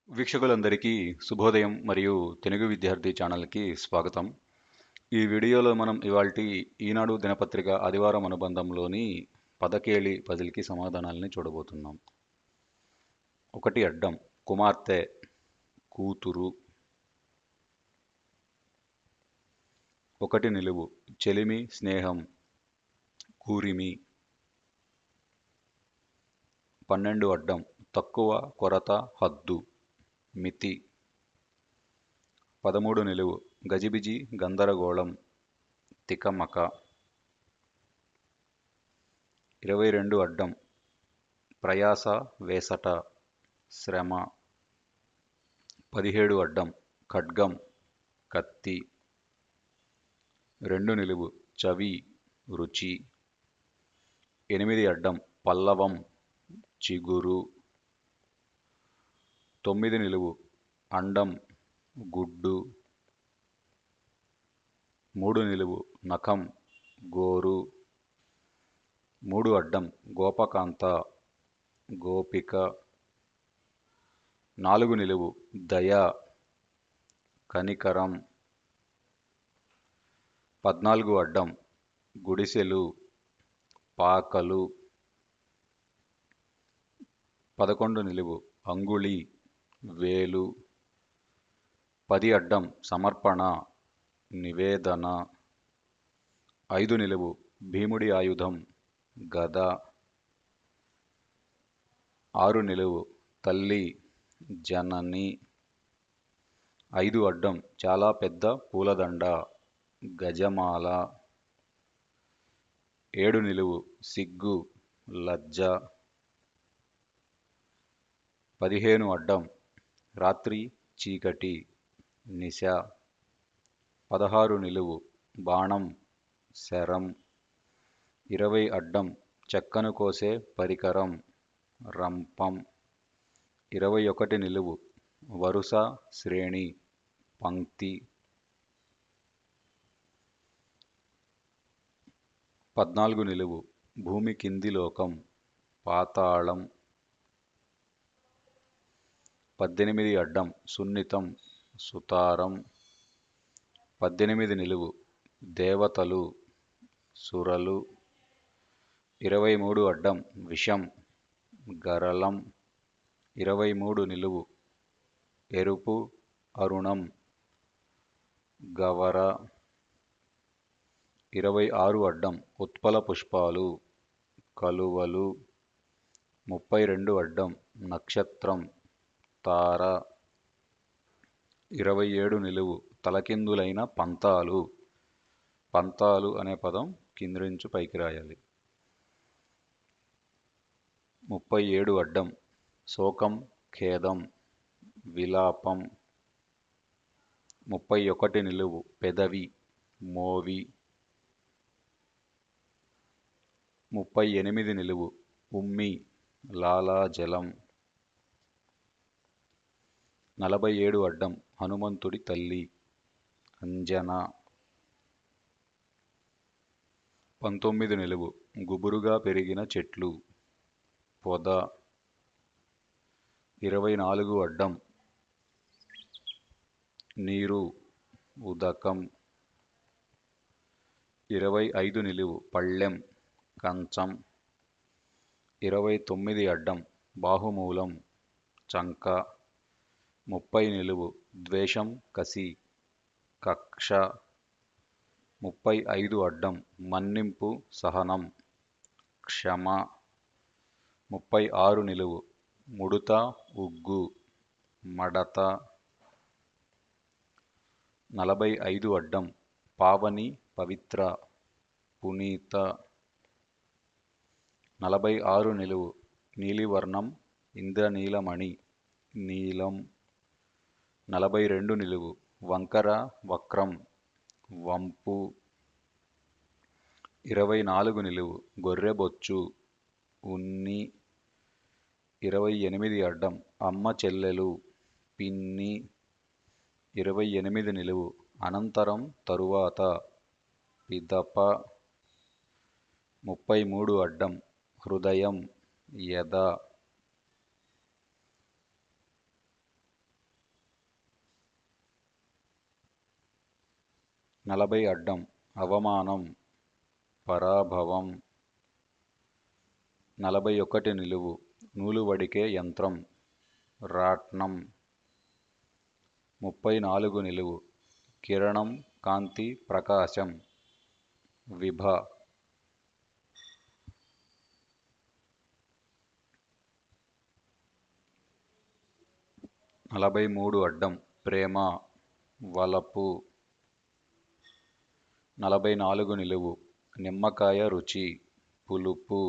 వీక్షకులందరికీ శుభోదయం మరియు తెలుగు విద్యార్థి ఛానల్కి స్వాగతం. ఈ వీడియోలో మనం ఇవాల్టి ఈనాడు దినపత్రిక ఆదివారం అనుబంధంలోని పదకేలి పజిల్కి సమాధానాలని చూడబోతున్నాం. ఒకటి అడ్డం కుమార్తె, కూతురు. ఒకటి నిలువు చెలిమి, స్నేహం, కూరిమి. 12 అడ్డం తక్కువ, కొరత, హద్దు, మితి. 13 నిలువు గజిబిజి, గందరగోళం, తికమక. 22 అడ్డం ప్రయాస, వేసట, శ్రమ. 17 అడ్డం ఖడ్గం, కత్తి. 2 నిలువు చవి, రుచి. 8 అడ్డం పల్లవం, చిగురు. 9 నిలువు అండం, గుడ్డు. 3 నిలువు నఖం, గోరు. 3 అడ్డం గోపకాంత, గోపిక. 4 నిలువు దయ, కనికరం. 14 అడ్డం గుడిసెలు, పాకలు. 11 నిలువు అంగుళి, వేలు. 10 అడ్డం సమర్పణ, నివేదన. 5 నిలువు భీముడి ఆయుధం, గద. 6 నిలువు తల్లి, జనని. 5 అడ్డం చాలా పెద్ద పూలదండ, గజమాల. 7 నిలువు సిగ్గు, లజ్జ. 15 అడ్డం రాత్రి, చీకటి, నిశ. 16 నిలువు బాణం, శరం. 20 అడ్డం చెక్కను కోసే పరికరం, రంపం. 21 నిలువు వరుస, శ్రేణి, పంక్తి. 14 నిలువు భూమి కింది లోకం, పాతాళం. 18 అడ్డం సున్నితం, సుతారం. 18 నిలువు దేవతలు, సురలు. 23 అడ్డం విషం, గరళం. 23 నిలువు ఎరుపు, అరుణం, గవర. 26 అడ్డం ఉత్పల పుష్పాలు, కలువలు. 32 అడ్డం నక్షత్రం, తార. 27 నిలువు తలకిందులైన పంతాలు. పంతాలు అనే పదం కింద్రించి పైకి రాయాలి. 37 అడ్డం శోకం, ఖేదం, విలాపం. 31 నిలువు పెదవి, మోవి. 38 నిలువు ఉమ్మి, లాలాజలం. 47 అడ్డం హనుమంతుడి తల్లి, అంజన. 19 నిలువు గుబురుగా పెరిగిన చెట్లు, పొద. 24 అడ్డం నీరు, ఉదకం. 25 నిలువు పళ్ళెం, కంచం. 29 అడ్డం బాహుమూలం, చంక. 30 నిలువు ద్వేషం, కసి, కక్ష. 35 అడ్డం మన్నింపు, సహనం, క్షమ. 36 నిలువు ముడుత, ఉగ్గు, మడత. 45 అడ్డం పావని, పవిత్ర, పునీత. 46 నిలువు నీలివర్ణం, ఇంద్రనీలమణి, నీలం. 42 నిలువు వంకర, వక్రం, వంపు. 24 నిలువు గొర్రెబొచ్చు, ఉన్ని. 28 అడ్డం అమ్మ, చెల్లెలు, పిన్ని. 28 నిలువు అనంతరం, తరువాత, పిదప. 33 అడ్డం హృదయం, ఎద. 40 అడ్డం అవమానం పరాభవం. 41 నిలువు నూలు వడికే యంత్రం రాట్నం. 34 నిలువు కిరణం కాంతి ప్రకాశం విభ. 43 అడ్డం ప్రేమ వలపు. 44 నిలువు నిమ్మకాయ రుచి పులుపు.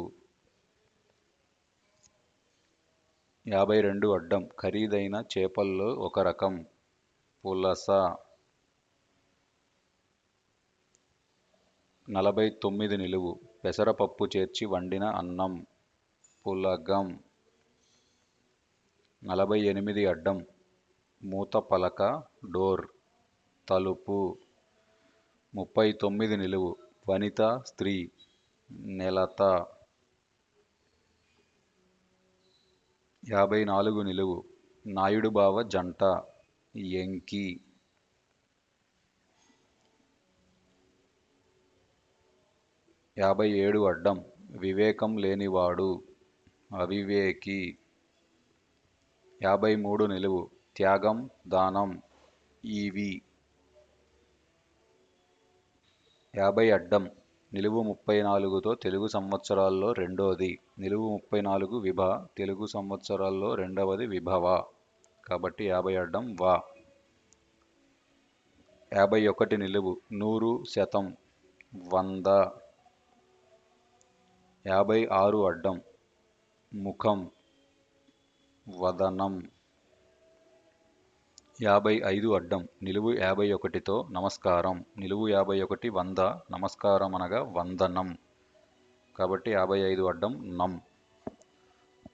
52 అడ్డం ఖరీదైన చేపల్లో ఒక రకం పులస. 49 నిలువు పెసరపప్పు చేర్చి వండిన అన్నం పులగం. 48 అడ్డం మూత పలక డోర్ తలుపు. 39 నిలువు వనిత స్త్రీ నెలత. 54 నిలువు నాయుడు బావ జంట ఎంకి. 57 అడ్డం వివేకం లేనివాడు అవివేకి. 53 నిలువు త్యాగం దానం ఈవి. 50 అడ్డం నిలువు 34తో తెలుగు సంవత్సరాల్లో రెండోది. నిలువు 34 విభ తెలుగు సంవత్సరాల్లో రెండవది విభవ. కాబట్టి 50 అడ్డం వా. 51 నిలువు 100 శతం 100. 56 అడ్డం ముఖం వదనం. 55 అడ్డం నిలువు 51తో నమస్కారం. నిలువు 51 100 నమస్కారం అనగా వందనం. కాబట్టి 55 అడ్డం నం.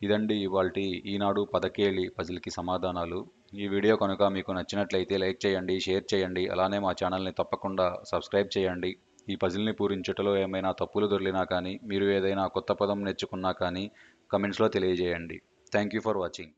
ఇదండి ఇవాల్టి ఈనాడు పదకేలి పజిల్కి సమాధానాలు. ఈ వీడియో కనుక మీకు నచ్చినట్లయితే లైక్ చేయండి, షేర్ చేయండి. అలానే మా ఛానల్ని తప్పకుండా సబ్స్క్రైబ్ చేయండి. ఈ పజిల్ని పూరించుటలో ఏమైనా తప్పులు దొర్లినా కానీ, మీరు ఏదైనా కొత్త పదం నేర్చుకున్నా కానీ కమెంట్స్లో తెలియజేయండి. Thank you for watching.